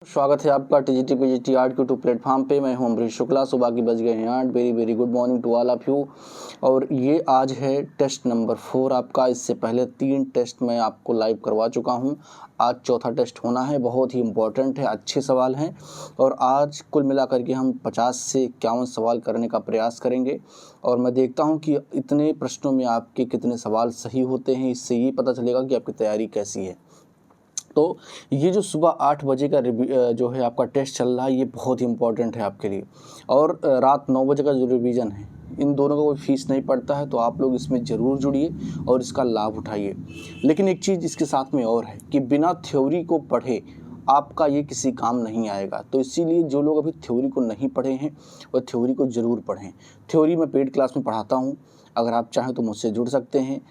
स्वागत है आपका टीजीटी पीजीटी आर्ट के यूट्यूब प्लेटफॉर्म पे। मैं हूं अमरीश शुक्ला। सुबह की बज गए हैं 8। Very good morning to all of you. और ये आज है टेस्ट नंबर 4 आपका। इससे पहले 3 टेस्ट मैं आपको लाइव करवा चुका हूं। आज चौथा टेस्ट होना है। बहुत ही इम्पोर्टेंट है, अच्छे सवाल हैं। और आज कुल मिलाकर के हम 50 से 51 सवाल करने का प्रयास करेंगे। और मैं देखता हूँ कि इतने प्रश्नों में आपके कितने सवाल सही होते हैं। इससे ये पता चलेगा कि आपकी तैयारी कैसी है। तो ये जो सुबह 8 बजे का जो है आपका टेस्ट चल रहा है, ये बहुत ही इम्पोर्टेंट है आपके लिए। और रात 9 बजे का जो रिवीजन है, इन दोनों का कोई फीस नहीं पड़ता है। तो आप लोग इसमें ज़रूर जुड़िए और इसका लाभ उठाइए। लेकिन एक चीज़ इसके साथ में और है कि बिना थ्योरी को पढ़े आपका ये किसी काम नहीं आएगा। तो इसीलिए जो लोग अभी थ्योरी को नहीं पढ़े हैं वो थ्योरी को ज़रूर पढ़ें। थ्योरी मैं पेड क्लास में पढ़ाता हूँ। अगर आप चाहें तो मुझसे जुड़ सकते हैं,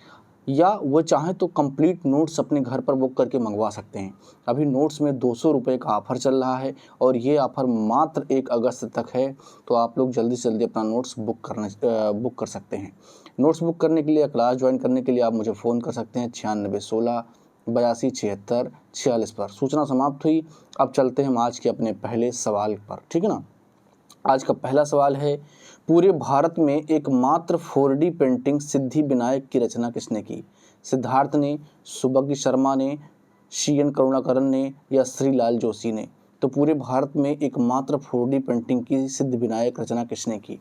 या वो चाहें तो कंप्लीट नोट्स अपने घर पर बुक करके मंगवा सकते हैं। अभी नोट्स में 200 रुपये का ऑफ़र चल रहा है और ये ऑफ़र मात्र 1 अगस्त तक है। तो आप लोग जल्दी से जल्दी अपना नोट्स बुक कर सकते हैं। नोट्स बुक करने के लिए या क्लास ज्वाइन करने के लिए आप मुझे फ़ोन कर सकते हैं 9616 82 76 46 पर। सूचना समाप्त हुई। अब चलते हैं हम आज के अपने पहले सवाल पर, ठीक है ना। आज का पहला सवाल है, पूरे भारत में एकमात्र 4D पेंटिंग सिद्धि विनायक की रचना किसने की? सिद्धार्थ ने, सुभज्ञ शर्मा ने, CN करुणाकरन ने या श्रीलाल जोशी ने? तो पूरे भारत में एकमात्र 4D पेंटिंग की सिद्धि विनायक रचना किसने की?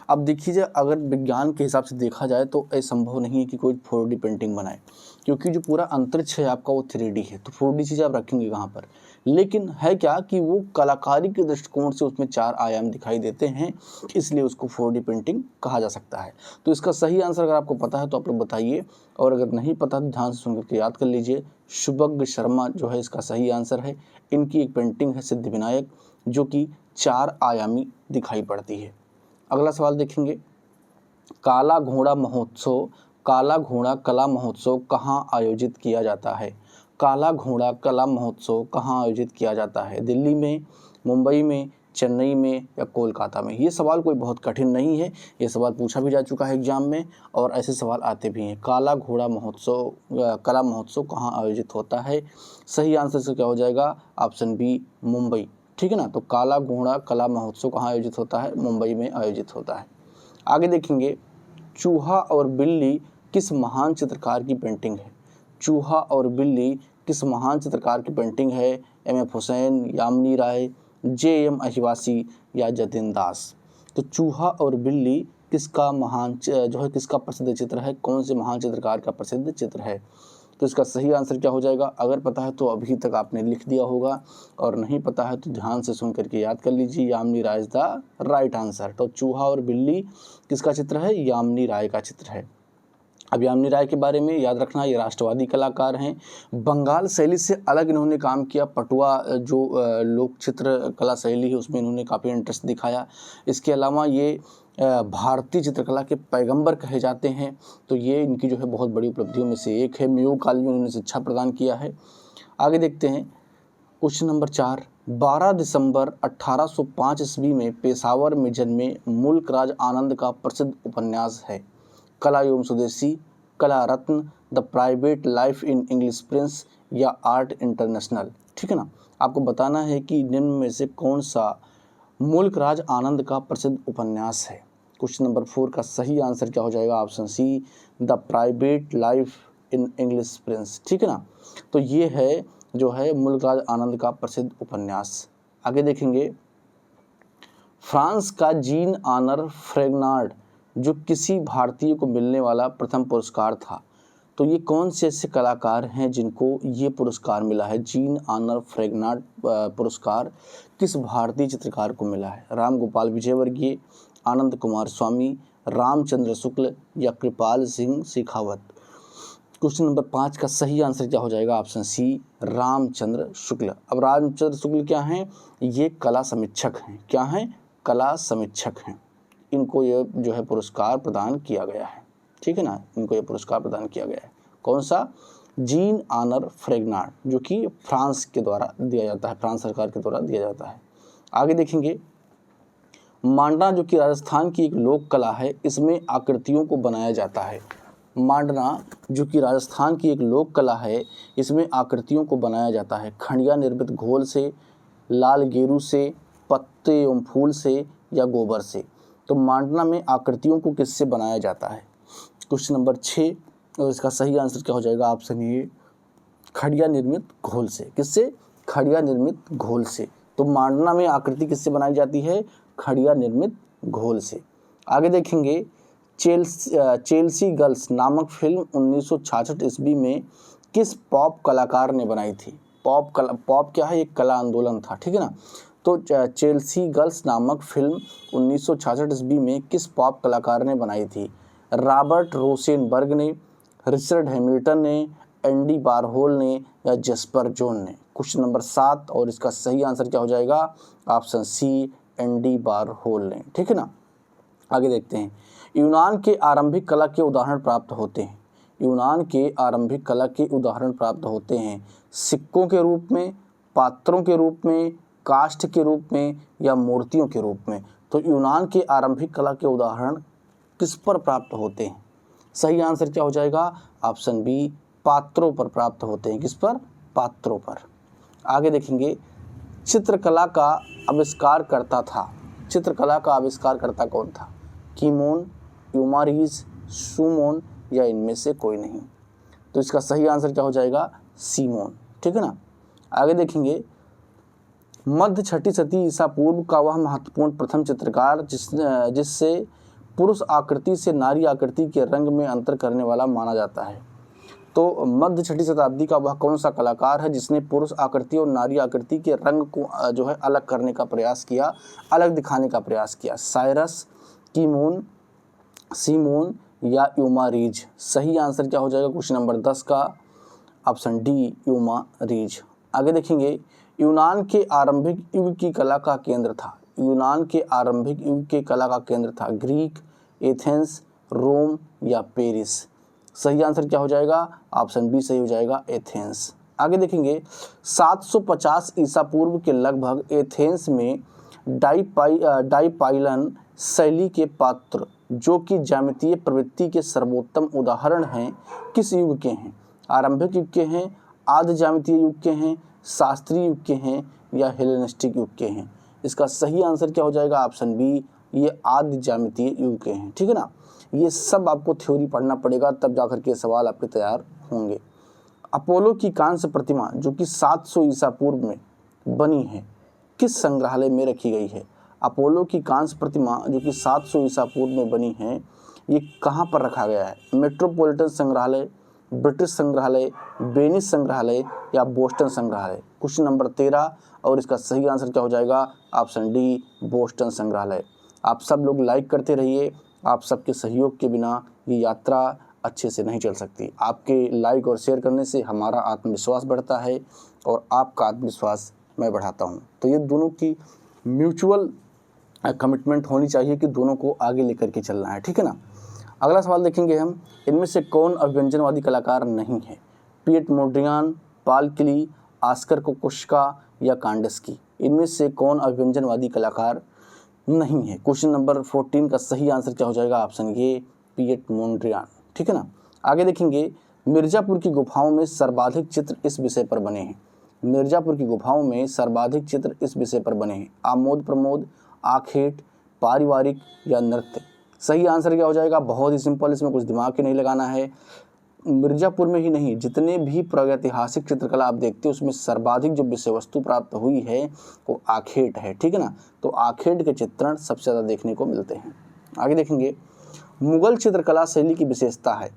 अब देखिए, अगर विज्ञान के हिसाब से देखा जाए तो असंभव नहीं है कि कोई 4D पेंटिंग बनाए, क्योंकि जो पूरा अंतरिक्ष है आपका वो 3D है। तो 4D चीज़ आप रखेंगे कहाँ पर? लेकिन है क्या कि वो कलाकारी के दृष्टिकोण से उसमें 4 आयाम दिखाई देते हैं, इसलिए उसको 4D पेंटिंग कहा जा सकता है। तो इसका सही आंसर अगर आपको पता है तो आप लोग बताइए, और अगर नहीं पता तो ध्यान से सुनकर के याद कर लीजिए। सुभज्ञ शर्मा जो है इसका सही आंसर है। इनकी एक पेंटिंग है सिद्धि विनायक, जो कि 4 आयामी दिखाई पड़ती है। अगला सवाल देखेंगे, काला घोड़ा महोत्सव, काला घोड़ा कला महोत्सव कहाँ आयोजित किया जाता है? काला घोड़ा कला महोत्सव कहाँ आयोजित किया जाता है? दिल्ली में, मुंबई में, चेन्नई में या कोलकाता में? ये सवाल कोई बहुत कठिन नहीं है। ये सवाल पूछा भी जा चुका है एग्जाम में और ऐसे सवाल आते भी हैं। काला घोड़ा महोत्सव कला महोत्सव कहाँ आयोजित होता है? सही आंसर से क्या हो जाएगा? ऑप्शन बी, मुंबई, ठीक है ना। तो काला घोड़ा कला महोत्सव कहाँ आयोजित होता है? मुंबई में आयोजित होता है। आगे देखेंगे, चूहा और बिल्ली किस महान चित्रकार की पेंटिंग है? चूहा और बिल्ली किस महान चित्रकार की पेंटिंग है? MF हुसैन, यामिनी राय, JM अहिवासी या जतिन दास? तो चूहा और बिल्ली किसका महान जो है किसका प्रसिद्ध चित्र है? कौन से महान चित्रकार का प्रसिद्ध चित्र है? तो इसका सही आंसर क्या हो जाएगा? अगर पता है तो अभी तक आपने लिख दिया होगा, और नहीं पता है तो ध्यान से सुन करके याद कर लीजिए। यामिनी राय इज द राइट आंसर। तो चूहा और बिल्ली किसका चित्र है? यामिनी राय का चित्र है। अब यामिनी राय के बारे में याद रखना, ये राष्ट्रवादी कलाकार हैं। बंगाल शैली से अलग इन्होंने काम किया। पटुआ जो लोक चित्र कला शैली है उसमें इन्होंने काफ़ी इंटरेस्ट दिखाया। इसके अलावा ये भारतीय चित्रकला के पैगंबर कहे जाते हैं। तो ये इनकी जो है बहुत बड़ी उपलब्धियों में से एक है। मेयो कॉलेज में उन्होंने शिक्षा प्रदान किया है। आगे देखते हैं, क्वेश्चन नंबर 4, 12 दिसंबर 1805 ईस्वी में पेशावर में जन्मे मुल्क राज आनंद का प्रसिद्ध उपन्यास है? कला एवं स्वदेशी, कला रत्न, the private life in English prince या आर्ट इंटरनेशनल? ठीक है ना। आपको बताना है कि निम्न में से कौन सा मुल्क राज आनंद का प्रसिद्ध उपन्यास है। क्वेश्चन नंबर 4 का सही आंसर क्या हो जाएगा? Option C, the private life in English prince, ठीक है ना। तो ये है जो है मुल्क राज आनंद का प्रसिद्ध उपन्यास। आगे देखेंगे, फ्रांस का जीन ऑनर फ्रेगनार्ड जो किसी भारतीय को मिलने वाला प्रथम पुरस्कार था, तो ये कौन से ऐसे कलाकार हैं जिनको ये पुरस्कार मिला है? जीन ऑनर फ्रेगनार्ड पुरस्कार किस भारतीय चित्रकार को मिला है? राम गोपाल विजयवर्गीय, आनंद कुमार स्वामी, रामचंद्र शुक्ल या कृपाल सिंह शेखावत? क्वेश्चन नंबर 5 का सही आंसर क्या हो जाएगा? ऑप्शन सी, रामचंद्र शुक्ल। अब रामचंद्र शुक्ल क्या हैं? ये कला समीक्षक हैं। क्या हैं? कला समीक्षक हैं। इनको ये जो है पुरस्कार प्रदान किया गया है, ठीक है ना। इनको ये पुरस्कार प्रदान किया गया है। कौन सा? जीन ऑनर फ्रेगनार्ड, जो कि फ्रांस के द्वारा दिया जाता है, फ्रांस सरकार के द्वारा दिया जाता है। आगे देखेंगे, मांडना जो कि राजस्थान की एक लोक कला है, इसमें आकृतियों को बनाया जाता है। मांडना जो कि राजस्थान की एक लोक कला है, इसमें आकृतियों को बनाया जाता है। खंडिया निर्मित घोल से, लाल गेरू से, पत्ते एवं फूल से या गोबर से। तो मांडना में आकृतियों को किससे बनाया जाता है? क्वेश्चन नंबर 6 और इसका सही आंसर क्या हो जाएगा? ऑप्शन ए खड़िया निर्मित घोल से। किससे? खड़िया निर्मित घोल से। तो मांडना में आकृति किससे बनाई जाती है? खड़िया निर्मित घोल से। आगे देखेंगे, चेल्सी गर्ल्स नामक फिल्म 1966 ईस्वी में किस पॉप कलाकार ने बनाई थी? पॉप क्या है? एक कला आंदोलन था, ठीक है ना। तो चेल्सी गर्ल्स नामक फिल्म 1966 ईस्वी में किस पॉप कलाकार ने बनाई थी? रॉबर्ट रोसेनबर्ग ने, रिचर्ड हैमिल्टन ने, एंडी वारहोल ने या जेस्पर जोन ने। क्वेश्चन नंबर 7 और इसका सही आंसर क्या हो जाएगा? ऑप्शन सी एंडी वारहोल ने, ठीक है ना। आगे देखते हैं, यूनान के आरंभिक कला के उदाहरण प्राप्त होते हैं। यूनान के आरंभिक कला के उदाहरण प्राप्त होते हैं सिक्कों के रूप में, पात्रों के रूप में, काष्ठ के रूप में या मूर्तियों के रूप में। तो यूनान के आरंभिक कला के उदाहरण किस पर प्राप्त होते हैं? सही आंसर क्या हो जाएगा? ऑप्शन बी पात्रों पर प्राप्त होते हैं। किस पर? पात्रों पर। आगे देखेंगे, चित्रकला का आविष्कारकर्ता था। चित्रकला का आविष्कारकर्ता कौन था? कीमोन, यूमारीज, सुमोन या इनमें से कोई नहीं। तो इसका सही आंसर क्या हो जाएगा? सीमोन, ठीक है ना। आगे देखेंगे, मध्य 6ठी शती ईसा पूर्व का वह महत्वपूर्ण प्रथम चित्रकार जिससे पुरुष आकृति से नारी आकृति के रंग में अंतर करने वाला माना जाता है। तो मध्य 6ठी शताब्दी का वह कौन सा कलाकार है जिसने पुरुष आकृति और नारी आकृति के रंग को जो है अलग करने का प्रयास किया, अलग दिखाने का प्रयास किया? साइरस, कीमोन, सीमोन या यूमारीज। सही आंसर क्या हो जाएगा क्वेश्चन नंबर 10 का? ऑप्शन डी यूमारीज। आगे देखेंगे, यूनान के आरंभिक युग की कला का केंद्र था। यूनान के आरंभिक युग के कला का केंद्र था ग्रीक, एथेंस, रोम या पेरिस। सही आंसर क्या हो जाएगा? ऑप्शन बी सही हो जाएगा, एथेंस। आगे देखेंगे, 750 ईसा पूर्व के लगभग एथेंस में डाइपाइलन शैली के पात्र जो कि ज्यामितीय प्रवृत्ति के सर्वोत्तम उदाहरण हैं, किस युग के हैं? आरंभिक युग के हैं, आदि ज्यामितीय युग के हैं, शास्त्रीय युग के हैं या हेलेनिस्टिक युग के हैं? इसका सही आंसर क्या हो जाएगा? ऑप्शन बी, ये आदि ज्यामितीय युग के हैं, ठीक है ना। ये सब आपको थ्योरी पढ़ना पड़ेगा, तब जाकर के सवाल आपके तैयार होंगे। अपोलो की कांस्य प्रतिमा जो कि 700 ईसा पूर्व में बनी है, किस संग्रहालय में रखी गई है? अपोलो की कांस्य प्रतिमा जो कि 700 ईसा पूर्व में बनी है, ये कहाँ पर रखा गया है? मेट्रोपॉलिटन संग्रहालय, ब्रिटिश संग्रहालय, वेनिस संग्रहालय या बोस्टन संग्रहालय? क्वेश्चन नंबर 13 और इसका सही आंसर क्या हो जाएगा? ऑप्शन डी बोस्टन संग्रहालय। आप सब लोग लाइक करते रहिए, आप सबके सहयोग के बिना ये यात्रा अच्छे से नहीं चल सकती। आपके लाइक और शेयर करने से हमारा आत्मविश्वास बढ़ता है और आपका आत्मविश्वास मैं बढ़ाता हूँ। तो ये दोनों की म्यूचुअल कमिटमेंट होनी चाहिए कि दोनों को आगे लेकर के चलना है, ठीक है ना। अगला सवाल देखेंगे हम, इनमें से कौन अभिव्यंजनवादी कलाकार नहीं है? पिएट मोड्रियान, पाल क्ली, ऑस्कर कोकोश्का या कांडिस्की? इनमें से कौन अभिव्यंजनवादी कलाकार नहीं है? क्वेश्चन नंबर 14 का सही आंसर क्या हो जाएगा? ऑप्शन ए पिएट मोड्रियान, ठीक है ना। आगे देखेंगे, मिर्जापुर की गुफाओं में सर्वाधिक चित्र इस विषय पर बने हैं। मिर्जापुर की गुफाओं में सर्वाधिक चित्र इस विषय पर बने हैं? आमोद प्रमोद, आखेट, पारिवारिक या नृत्य? सही आंसर क्या हो जाएगा? बहुत ही सिंपल, इसमें कुछ दिमाग ही नहीं लगाना है। मिर्जापुर में ही नहीं, जितने भी प्रागैतिहासिक चित्रकला आप देखते हो उसमें सर्वाधिक जो विषय वस्तु प्राप्त हुई है वो आखेट है, ठीक है ना। तो आखेट के चित्रण सबसे ज़्यादा देखने को मिलते हैं। आगे देखेंगे, मुगल चित्रकला शैली की विशेषता है।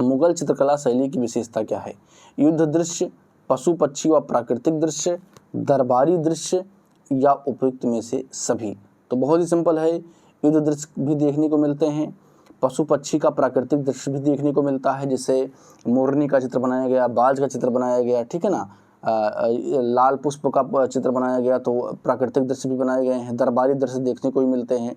मुगल चित्रकला शैली की विशेषता क्या है? युद्ध दृश्य, पशु पक्षी व प्राकृतिक दृश्य, दरबारी दृश्य या उपयुक्त में से सभी? तो बहुत ही सिंपल है, युद्ध दृश्य भी देखने को मिलते हैं, पशु पक्षी का प्राकृतिक दृश्य भी देखने को मिलता है, जिससे मोरनी का चित्र बनाया गया, बाज का चित्र बनाया गया, ठीक है ना, लाल पुष्प का चित्र बनाया गया, तो प्राकृतिक दृश्य भी बनाए गए हैं, दरबारी दृश्य देखने को भी मिलते हैं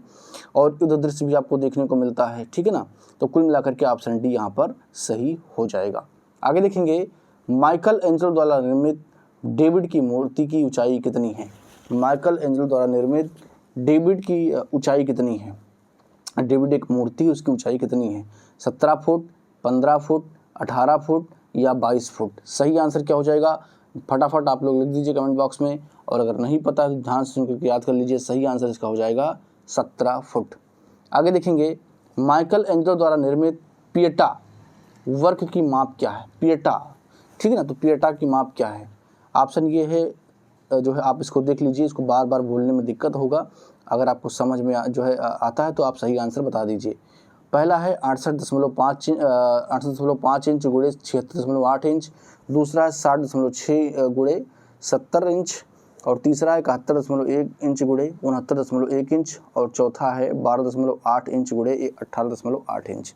और युद्ध दृश्य भी आपको देखने को मिलता है, ठीक है ना। तो कुल मिलाकर के ऑप्शन डी यहाँ पर सही हो जाएगा। आगे देखेंगे, माइकल एंजेलो द्वारा निर्मित डेविड की मूर्ति की ऊंचाई कितनी है? माइकल एंजेलो द्वारा निर्मित डेविड की ऊंचाई कितनी है? डेविड एक मूर्ति, उसकी ऊंचाई कितनी है? 17 फुट, 15 फुट, 18 फुट या 22 फुट? सही आंसर क्या हो जाएगा? फटाफट आप लोग लिख दीजिए कमेंट बॉक्स में, और अगर नहीं पता है तो ध्यान से सुन करके याद कर लीजिए। सही आंसर इसका हो जाएगा 17 फुट। आगे देखेंगे, माइकल एंजेलो द्वारा निर्मित पिएटा वर्क की माप क्या है? पिएटा, ठीक है ना, तो पिएटा की माप क्या है? ऑप्शन ये है, जो है आप इसको देख लीजिए, इसको बार बार बोलने में दिक्कत होगा, अगर आपको समझ में जो है आता है तो आप सही आंसर बता दीजिए। पहला है 68.5 इंच गुणे 76.8 इंच, दूसरा है 60.6 गुणे 70 इंच, और तीसरा है 71.1 इंच गुणे 69.1 इंच, और चौथा है 12.8 इंच गुणे 18.8 इंच।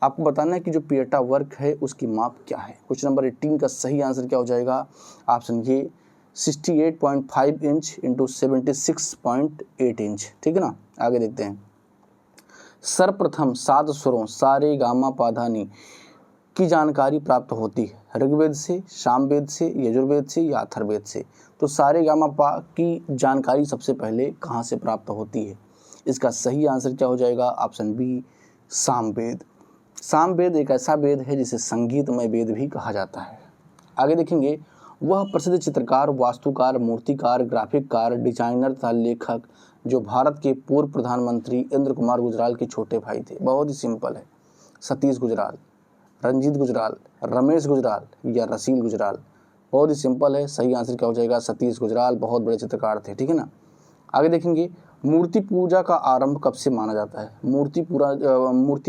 आपको बताना है कि जो पिएटा वर्क है उसकी माप क्या है। क्वेश्चन नंबर 18 का सही आंसर क्या हो जाएगा? ऑप्शन ये 68.5 इंच इंटू 76.8 इंच, ठीक है ना। आगे देखते हैं, सर्वप्रथम 7 स्वरों सा रे गा मा पा धा नी की जानकारी प्राप्त होती है? ऋग्वेद से, सामवेद से, यजुर्वेद से या अथर्ववेद से? तो सा रे गा मा पा की जानकारी सबसे पहले कहाँ से प्राप्त होती है? इसका सही आंसर क्या हो जाएगा? Option B, Samaveda. सामवेद एक ऐसा वेद है जिसे संगीतमय वेद भी कहा जाता है। आगे देखेंगे, वह प्रसिद्ध चित्रकार, वास्तुकार, मूर्तिकार, ग्राफिककार, डिजाइनर तथा लेखक जो भारत के पूर्व प्रधानमंत्री इंद्र कुमार गुजराल के छोटे भाई थे? बहुत ही सिंपल है, सतीश गुजराल, रंजीत गुजराल, रमेश गुजराल या रसील गुजराल? बहुत ही सिंपल है, सही आंसर क्या हो जाएगा? सतीश गुजराल बहुत बड़े चित्रकार थे, ठीक है ना। आगे देखेंगे, मूर्ति पूजा का आरंभ कब से माना जाता है? मूर्ति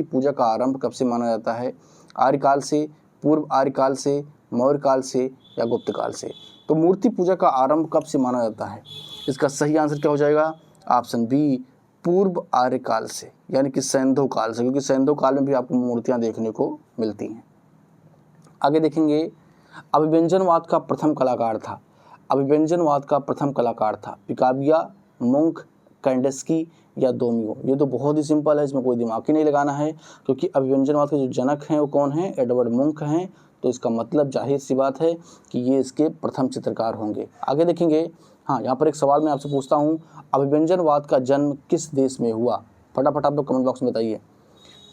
पूजा का आरंभ कब से माना जाता है? आर्यकाल से, पूर्व आर्यकाल से, मौर्य काल से या गुप्त काल से? तो मूर्ति पूजा का आरंभ कब से माना जाता है? इसका सही आंसर क्या हो जाएगा? ऑप्शन बी, पूर्व आर्यकाल से, यानी कि सैंधव काल से, क्योंकि सैंधव काल में भी आपको मूर्तियां देखने को मिलती हैं। आगे देखेंगे, अभिव्यंजनवाद का प्रथम कलाकार था? अभिव्यंजनवाद का प्रथम कलाकार था पिकाविया, मुंक, कैंडेस्की या दोमियो? ये तो बहुत ही सिंपल है, इसमें कोई दिमाग ही नहीं लगाना है, क्योंकि अभिव्यंजनवाद के जो जनक हैं वो कौन हैं? एडवर्ड मुंक हैं। तो इसका मतलब जाहिर सी बात है कि ये इसके प्रथम चित्रकार होंगे। आगे देखेंगे, हाँ यहाँ पर एक सवाल मैं आपसे पूछता हूँ, अभिव्यंजनवाद का जन्म किस देश में हुआ? फटाफट आप लोग कमेंट बॉक्स में बताइए।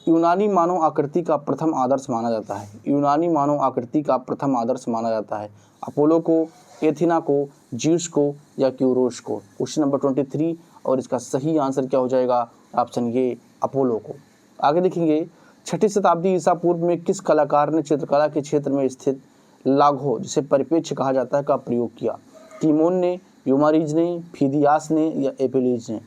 यूनानी मानव आकृति का प्रथम आदर्श माना जाता है? यूनानी मानव आकृति का प्रथम आदर्श माना जाता है अपोलो को, एथिना को, जीउस को या क्यूरोस को? क्वेश्चन नंबर 23, और इसका सही आंसर क्या हो जाएगा? ऑप्शन ये, अपोलो को। आगे देखेंगे, 6ठी शताब्दी ईसा पूर्व में किस कलाकार ने चित्रकला के क्षेत्र में स्थित लाघो, जिसे परिप्रेक्ष्य कहा जाता है, का प्रयोग किया? टीमोन ने, यूमारिज ने, फिदियास ने या एपिलीज ने?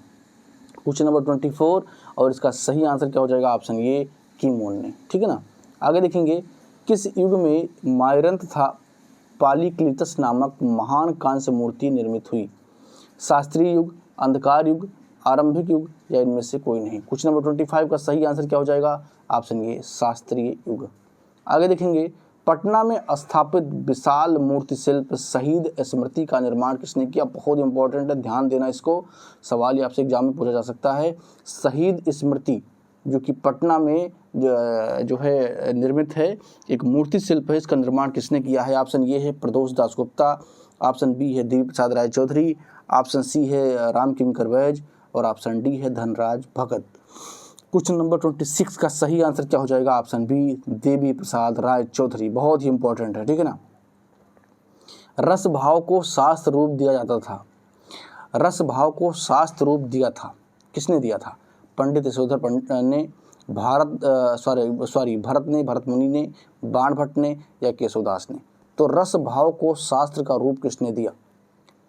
क्वेश्चन नंबर 24, और इसका सही आंसर क्या हो जाएगा? ऑप्शन ये, कीमोन ने, ठीक है ना। आगे देखेंगे, किस युग में मायरंथ तथा पालीक्लितस नामक महान कांस्य मूर्ति निर्मित हुई? शास्त्रीय युग, अंधकार युग, आरंभिक युग या इनमें से कोई नहीं? क्वेश्चन नंबर 25 का सही आंसर क्या हो जाएगा? ऑप्शन ये, शास्त्रीय युग। आगे देखेंगे, पटना में स्थापित विशाल मूर्ति शिल्प शहीद स्मृति का निर्माण किसने किया? बहुत इंपॉर्टेंट है, ध्यान देना इसको, सवाल ये आपसे एग्जाम में पूछा जा सकता है। शहीद स्मृति जो कि पटना में जो है निर्मित है, एक मूर्ति शिल्प है, इसका निर्माण किसने किया है? ऑप्शन ये है, प्रदोष दासगुप्ता, ऑप्शन बी है देवी प्रसाद राय चौधरी, ऑप्शन सी है राम किंकर बैज, और ऑप्शन डी है धनराज भगत। क्वेश्चन नंबर 26 का सही आंसर क्या हो जाएगा? Option B, Devi Prasad Rai Chaudhary. बहुत ही इंपॉर्टेंट है, ठीक है ना। रस भाव को शास्त्र रूप दिया जाता था? रस भाव को शास्त्र रूप दिया था, किसने दिया था? पंडित यशोधर ने, भरत ने, भरत मुनि ने, बाणभट्ट ने या केशवदास ने? तो रस भाव को शास्त्र का रूप किसने दिया?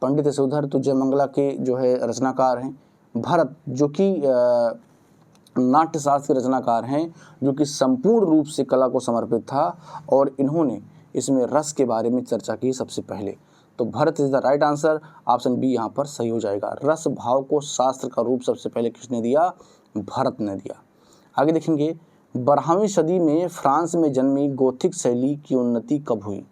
पंडित यशोधर तो जयमंगला के जो है रचनाकार हैं, भरत जो कि नाट्यशास्त्र के रचनाकार हैं, जो कि संपूर्ण रूप से कला को समर्पित था, और इन्होंने इसमें रस के बारे में चर्चा की सबसे पहले। तो Bharat is the right answer, option B यहाँ पर सही हो जाएगा। रस भाव को शास्त्र का रूप सबसे पहले किसने दिया? भरत ने दिया। आगे देखेंगे, 12वीं सदी में फ्रांस में जन्मी गोथिक शैली की उन्नति कब हुई?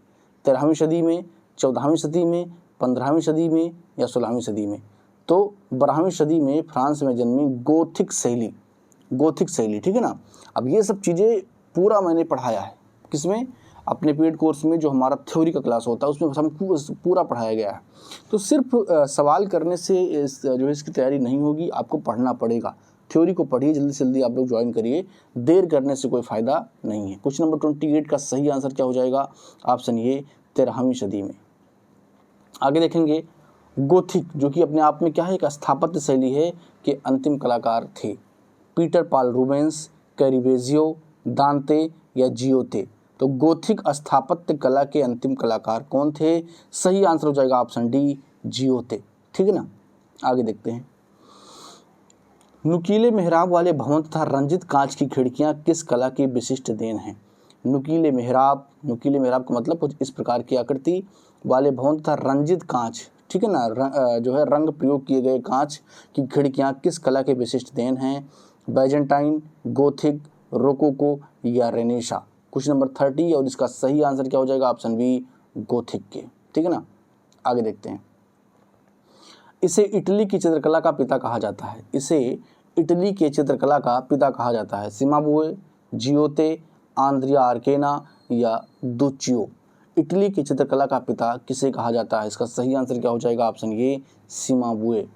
13वीं सदी में, 14वीं सदी में, 15वीं सदी में या 16वीं सदी में? तो 12वीं सदी में फ्रांस में जन्मी गोथिक शैली, ठीक है ना। अब ये सब चीज़ें पूरा मैंने पढ़ाया है, किसमें? अपने पेड कोर्स में, जो हमारा थ्योरी का क्लास होता है उसमें हमको पूरा पढ़ाया गया है। तो सिर्फ सवाल करने से जो है इसकी तैयारी नहीं होगी, आपको पढ़ना पड़ेगा। थ्योरी को पढ़िए, जल्दी से जल्दी आप लोग ज्वाइन करिए, देर करने से कोई फ़ायदा नहीं है। क्वेश्चन नंबर 28 का सही आंसर क्या हो जाएगा? ऑप्शन ये, 13वीं सदी में। आगे देखेंगे गोथिक, जो कि अपने आप में क्या है, एक स्थापत्य शैली है, के अंतिम कलाकार थे पीटर पाल रूबेंस, कैरिवेजियो, दांते या जियोते। तो गोथिक स्थापत्य कला के अंतिम कलाकार कौन थे? सही आंसर हो जाएगा ऑप्शन डी, जियोते। ठीक है ना। आगे देखते हैं, नुकीले मेहराब वाले भवन तथा रंजित कांच की खिड़कियां किस कला की विशिष्ट देन हैं? नुकीले मेहराब का मतलब कुछ इस प्रकार की आकृति वाले भवन तथा रंजित कांच, ठीक है ना, जो है रंग प्रयोग किए गए कांच की खिड़कियां किस कला के विशिष्ट देन हैं? बैजेंटाइन, गोथिक, रोकोको या रेनेशा। क्वेश्चन नंबर 30 और इसका सही आंसर क्या हो जाएगा? ऑप्शन बी, गोथिक के। ठीक है ना। आगे देखते हैं, इसे इटली की चित्रकला का पिता कहा जाता है। इसे इटली के चित्रकला का पिता कहा जाता है। सिमाबुए, जियोते, आंद्रिया आर्केना या दुचियो। इटली की चित्रकला का पिता किसे कहा जाता है? इसका सही आंसर क्या हो जाएगा? Option A, Cimabue.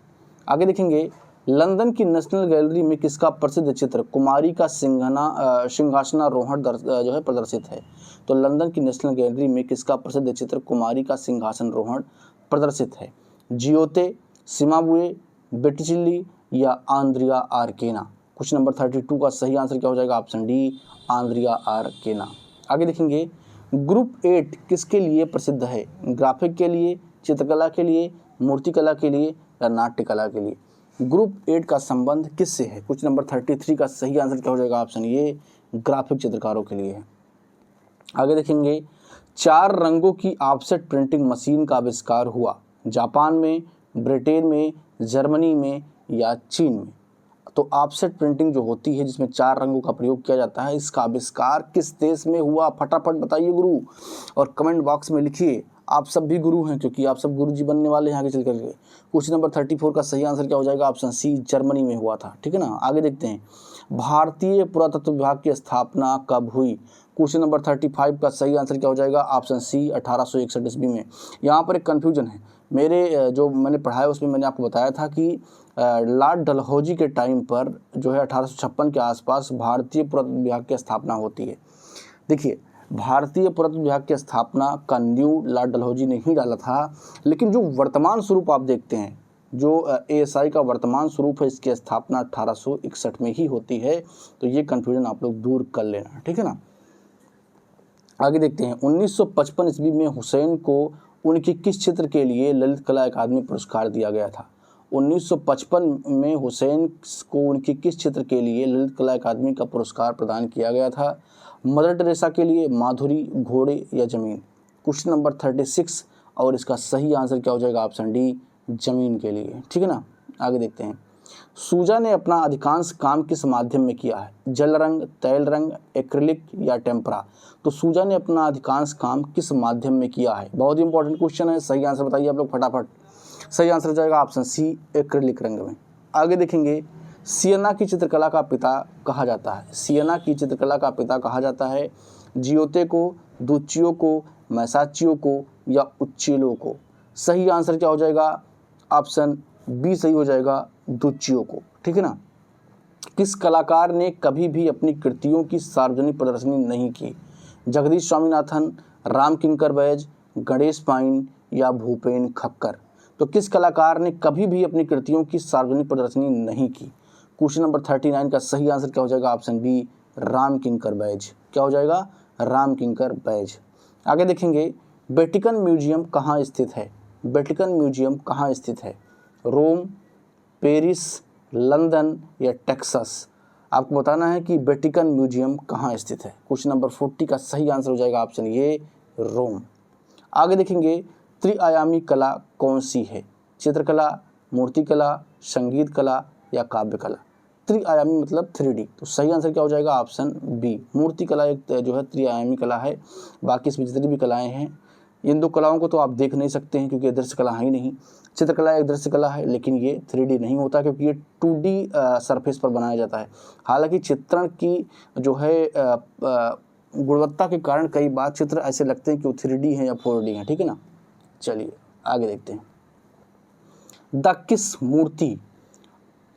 आगे देखेंगे, लंदन की नेशनल गैलरी में किसका प्रसिद्ध चित्र कुमारी का सिंहासनारोहण जो है प्रदर्शित है? तो लंदन की नेशनल गैलरी में किसका प्रसिद्ध चित्र कुमारी का सिंहासनारोहण प्रदर्शित है? जियोते, सिमाबुए, बेटिचिल्ली या आंद्रिया आर्केना। क्वेश्चन नंबर 32 का सही आंसर क्या हो जाएगा? Option D, Andrea Orcagna. आगे देखेंगे, ग्रुप 8 किसके लिए प्रसिद्ध है? ग्राफिक के लिए, चित्रकला के लिए, मूर्तिकला के लिए या नाट्यकला के लिए? ग्रुप 8 का संबंध किससे है? क्वेश्चन नंबर 33 का सही आंसर क्या हो जाएगा? ऑप्शन ए, ग्राफिक चित्रकारों के लिए है। आगे देखेंगे, 4 रंगों की ऑफसेट प्रिंटिंग मशीन का आविष्कार हुआ जापान में, ब्रिटेन में, जर्मनी में या चीन में? तो ऑफसेट प्रिंटिंग जो होती है जिसमें 4 रंगों का प्रयोग किया जाता है, इसका आविष्कार किस देश में हुआ? फटाफट बताइए गुरु, और कमेंट बॉक्स में लिखिए। आप सब भी गुरु हैं, क्योंकि आप सब गुरु जी बनने वाले हैं आगे चल करके। क्वेश्चन नंबर 34 का सही आंसर क्या हो जाएगा? ऑप्शन सी, जर्मनी में हुआ था। ठीक है ना। आगे देखते हैं, भारतीय पुरातत्व विभाग की स्थापना कब हुई? क्वेश्चन नंबर 35 का सही आंसर क्या हो जाएगा? ऑप्शन सी, 1861 ईस्वी में। यहाँ पर एक कन्फ्यूजन है, मेरे जो मैंने पढ़ा है उसमें मैंने आपको बताया था कि लॉर्ड डलहौजी के टाइम पर जो है 1856 के आसपास भारतीय पुरातत्व विभाग की स्थापना होती है। देखिए, भारतीय पुरातत्व विभाग की स्थापना का न्यू लॉर्ड डलहौजी ने ही डाला था, लेकिन जो वर्तमान स्वरूप आप देखते हैं, जो ASI का वर्तमान स्वरूप है, इसकी स्थापना 1861 में ही होती है। तो ये कन्फ्यूजन आप लोग दूर कर लेना। ठीक है ना। आगे देखते हैं, 1955 ईस्वी में हुसैन को उनके किस चित्र के लिए ललित कला अकादमी पुरस्कार दिया गया था? 1955 में हुसैन को उनके किस चित्र के लिए ललित कला अकादमी का पुरस्कार प्रदान किया गया था? मदर टेरेसा के लिए, माधुरी, घोड़े या जमीन? क्वेश्चन नंबर 36 और इसका सही आंसर क्या हो जाएगा? ऑप्शन डी, जमीन के लिए। ठीक है ना। आगे देखते हैं, सूजा ने अपना अधिकांश काम किस माध्यम में किया है? जल रंग, तैल रंग, एक्रिलिक या टेम्परा? तो सूजा ने अपना अधिकांश काम किस माध्यम में किया है? बहुत ही इंपॉर्टेंट क्वेश्चन है, सही आंसर बताइए आप लोग फटाफट। सही आंसर हो जाएगा ऑप्शन सी, एक्रिलिक रंग में। आगे देखेंगे, सियना की चित्रकला का पिता कहा जाता है। सियना की चित्रकला का पिता कहा जाता है जियोते को, दुचियो को, मैसाचियो को या उच्चेलो को? सही आंसर क्या हो जाएगा? ऑप्शन बी सही हो जाएगा, दुचियो को। ठीक है ना। किस कलाकार ने कभी भी अपनी कृतियों की सार्वजनिक प्रदर्शनी नहीं की? जगदीश स्वामीनाथन, राम किंकर बैज, गणेश पाइन या भूपेन खक्कर? तो किस कलाकार ने कभी भी अपनी कृतियों की सार्वजनिक प्रदर्शनी नहीं की? क्वेश्चन नंबर 39 का सही आंसर क्या हो जाएगा? ऑप्शन बी, राम किंकर बैज। क्या हो जाएगा? राम किंकर बैज। आगे देखेंगे, वेटिकन म्यूजियम कहाँ स्थित है? वेटिकन म्यूजियम कहाँ स्थित है? रोम, पेरिस, लंदन या टेक्सास? आपको बताना है कि वेटिकन म्यूजियम कहाँ स्थित है। क्वेश्चन नंबर 40 का सही आंसर हो जाएगा ऑप्शन ए, रोम। आगे देखेंगे, त्रिआयामी कला कौन सी है? चित्रकला, मूर्तिकला, संगीत कला या काव्य कला? त्रिआयामी मतलब 3D। तो सही आंसर क्या हो जाएगा? ऑप्शन बी, मूर्तिकला एक जो है त्रिआयामी कला है। बाकी इसमें जितनी भी कलाएँ हैं, इन 2 कलाओं को तो आप देख नहीं सकते हैं क्योंकि दृश्य कला है ही नहीं। चित्रकला एक दृश्य कला है, लेकिन ये 3D नहीं होता क्योंकि ये 2D सरफेस पर बनाया जाता है। हालांकि चित्रण की जो है गुणवत्ता के कारण कई बार चित्र ऐसे लगते हैं कि वो 3D हैं या 4D हैं। ठीक है ना। चलिए आगे देखते हैं, द किस मूर्ति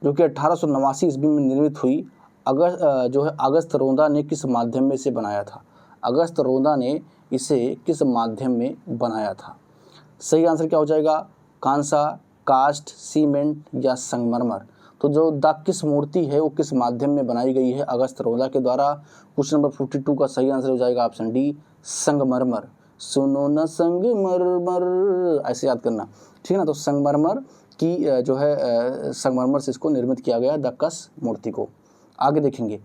जो कि 1889 ईस्वी में निर्मित हुई, अगस्त रोंदा ने किस माध्यम में इसे बनाया था? अगस्त रोंदा ने इसे किस माध्यम में बनाया था? सही आंसर क्या हो जाएगा? कांसा, कास्ट, सीमेंट या संगमरमर। तो जो द किस मूर्ति है वो किस माध्यम में बनाई गई है? अगस्त रोला के द्वारा। क्वेश्चन नंबर 42 का सही आंसर हो जाएगा ऑप्शन डी, संगमरमर। सुनो न संगमरमर, ऐसे याद करना, ठीक है ना। तो संगमरमर की जो है संगमरमर से इसको निर्मित किया गया द कस मूर्ति को। आगे देखेंगे,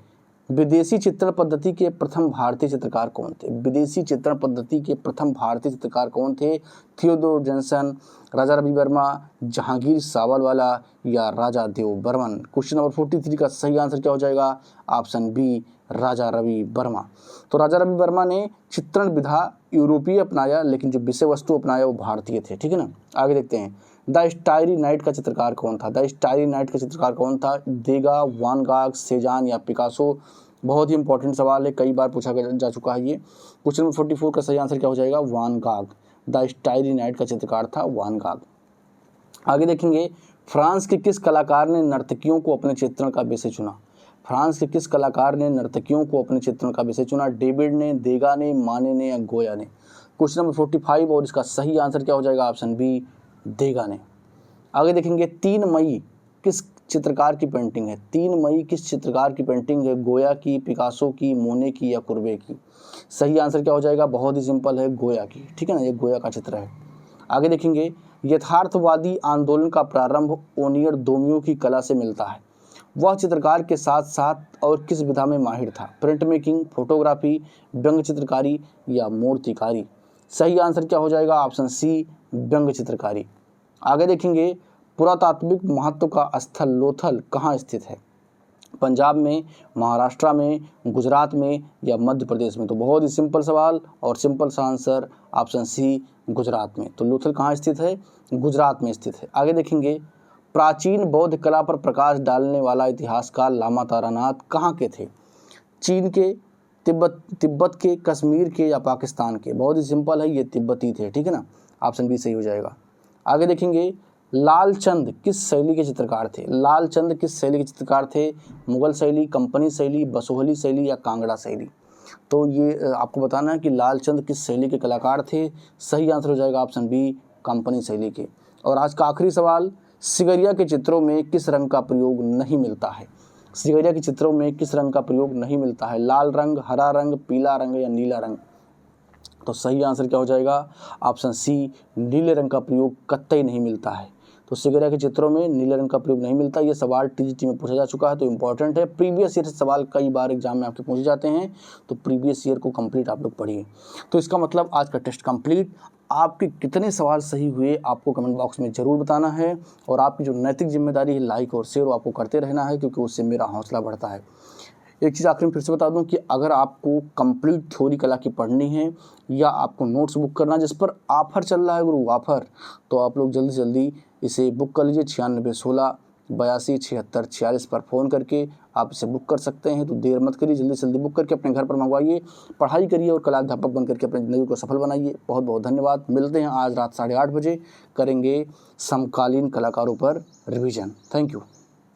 विदेशी चित्रण पद्धति के प्रथम भारतीय चित्रकार कौन थे? विदेशी चित्रण पद्धति के प्रथम भारतीय चित्रकार कौन थे? थियोडोर जॉनसन, राजा रवि वर्मा, जहांगीर सावलवाला या राजा देव बर्मन। क्वेश्चन नंबर 43 का सही आंसर क्या हो जाएगा? Option B, Raja Ravi Varma. तो राजा रवि वर्मा ने चित्रण विधा यूरोपीय अपनाया, लेकिन जो विषय वस्तु अपनाया वो भारतीय थे, ठीक है ना। आगे देखते हैं, द स्टायरी नाइट का चित्रकार कौन था? द स्टायरी नाइट का चित्रकार कौन था? देगा, वान गाग, सेजान या पिकासो। बहुत ही इंपॉर्टेंट सवाल है, कई बार पूछा जा चुका है ये। क्वेश्चन नंबर 44 का सही आंसर क्या हो जाएगा? वान गाग। द स्टायरी नाइट का चित्रकार था वान गाग। आगे देखेंगे, फ्रांस के किस कलाकार ने नर्तकियों को अपने चित्रण का विषय चुना? फ्रांस के किस कलाकार ने नर्तकियों को अपने चित्रण का विषय चुना? डेविड ने, देगा ने, माने ने या गोया ने। क्वेश्चन नंबर 45 और इसका सही आंसर क्या हो जाएगा? ऑप्शन बी, देगा ने। आगे देखेंगे, 3 मई किस चित्रकार की पेंटिंग है? 3 मई किस चित्रकार की पेंटिंग है? गोया की, पिकासो की, मोने की या कुर्बे की। सही आंसर क्या हो जाएगा? बहुत ही सिंपल है, गोया की, ठीक है ना, ये गोया का चित्र है। आगे देखेंगे, यथार्थवादी आंदोलन का प्रारंभ ओनियर दोमियो की कला से मिलता है। वह चित्रकार के साथ साथ और किस विधा में माहिर था? प्रिंट मेकिंग, फोटोग्राफी, व्यंग्य चित्रकारी या मूर्तिकारी। सही आंसर क्या हो जाएगा? ऑप्शन सी, व्यंग्य चित्रकारी। आगे देखेंगे, पुरातात्विक महत्व का स्थल लोथल कहाँ स्थित है? पंजाब में, महाराष्ट्र में, गुजरात में या मध्य प्रदेश में। तो बहुत ही सिंपल सवाल और सिंपल सा आंसर ऑप्शन सी, गुजरात में। तो लोथल कहाँ स्थित है? गुजरात में स्थित है। आगे देखेंगे, प्राचीन बौद्ध कला पर प्रकाश डालने वाला इतिहासकार लामा तारानाथ कहाँ के थे? चीन के, तिब्बत के, कश्मीर के या पाकिस्तान के। बहुत ही सिंपल है, ये तिब्बती थे, ठीक है ना। ऑप्शन बी सही हो जाएगा। आगे देखेंगे, लालचंद किस शैली के चित्रकार थे? लालचंद किस शैली के चित्रकार थे? मुगल शैली, कंपनी शैली, बसोहली शैली या कांगड़ा शैली। तो ये आपको बताना है कि लालचंद किस शैली के कलाकार थे। सही आंसर हो जाएगा ऑप्शन बी, कंपनी शैली के। और आज का आखिरी सवाल, सिगरिया के चित्रों में किस रंग का प्रयोग नहीं मिलता है? सिगरिया के चित्रों में किस रंग का प्रयोग नहीं मिलता है? लाल रंग, हरा रंग, पीला रंग या नीला रंग। तो सही आंसर क्या हो जाएगा? ऑप्शन सी, नीले रंग का प्रयोग कतई नहीं मिलता है। तो सिगरिया के चित्रों में नीले रंग का प्रयोग नहीं मिलता। ये सवाल टीजीटी में पूछा जा चुका है, तो इंपॉर्टेंट है। प्रीवियस ईयर से सवाल कई बार एग्जाम में आपके पूछे जाते हैं, तो प्रीवियस ईयर को कंप्लीट आप लोग पढ़िए। तो इसका मतलब आज का टेस्ट कंप्लीट। आपके कितने सवाल सही हुए आपको कमेंट बॉक्स में ज़रूर बताना है, और आपकी जो नैतिक जिम्मेदारी है लाइक और शेयर आपको करते रहना है, क्योंकि उससे मेरा हौसला बढ़ता है। एक चीज़ आखिर में फिर से बता दूं कि अगर आपको कंप्लीट थ्योरी कला की पढ़नी है या आपको नोट्स बुक करना है जिस पर ऑफर चल रहा है गुरु, ऑफर, तो आप लोग जल्दी से जल्दी इसे बुक कर लीजिए। 9616827646 पर फ़ोन करके आप इसे बुक कर सकते हैं। तो देर मत करिए, जल्दी से जल्दी बुक करके अपने घर पर मंगवाइए, पढ़ाई करिए और कलाध्यापक बन करके अपनी ज़िंदगी को सफल बनाइए। बहुत बहुत धन्यवाद। मिलते हैं आज रात 8:30 बजे, करेंगे समकालीन कलाकारों पर रिवीजन। Thank you.